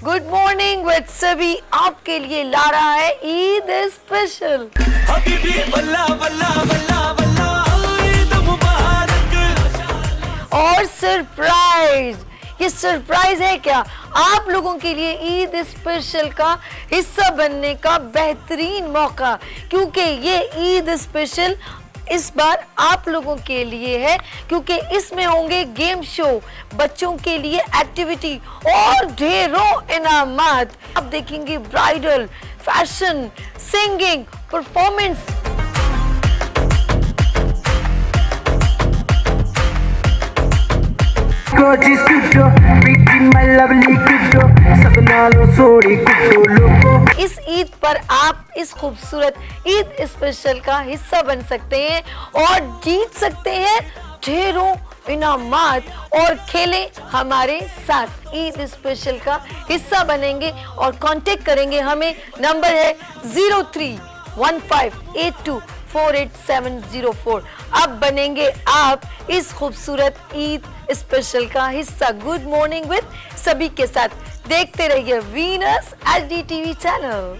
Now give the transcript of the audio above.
Good morning with सभी आपके लिए ला रहा है ईद स्पेशल। हबीबी वल्ला वल्ला वल्ला वल्ला ईद मुबारक। और सरप्राइज, ये सरप्राइज है क्या? आप लोगों के लिए ईद स्पेशल का हिस्सा बनने का बेहतरीन मौका, क्योंकि ये ईद स्पेशल इस बार आप लोगों के लिए है, क्योंकि इसमें होंगे गेम शो, बच्चों के लिए एक्टिविटी और ढेरों इनामात। आप देखेंगे ब्राइडल, फैशन, सिंगिंग, परफॉर्मेंस। इस ईद पर आप इस खूबसूरत ईद स्पेशल का हिस्सा बन सकते हैं और जीत सकते हैं ढेरों इनामात और खेलें हमारे साथ। ईद स्पेशल का हिस्सा बनेंगे और कांटेक्ट करेंगे हमें। नंबर है 031582487004। अब बनेंगे आप इस खूबसूरत ईद स्पेशल का हिस्सा। गुड मॉर्निंग विद सभी के साथ देखते रहिए वीनस HD TV चैनल।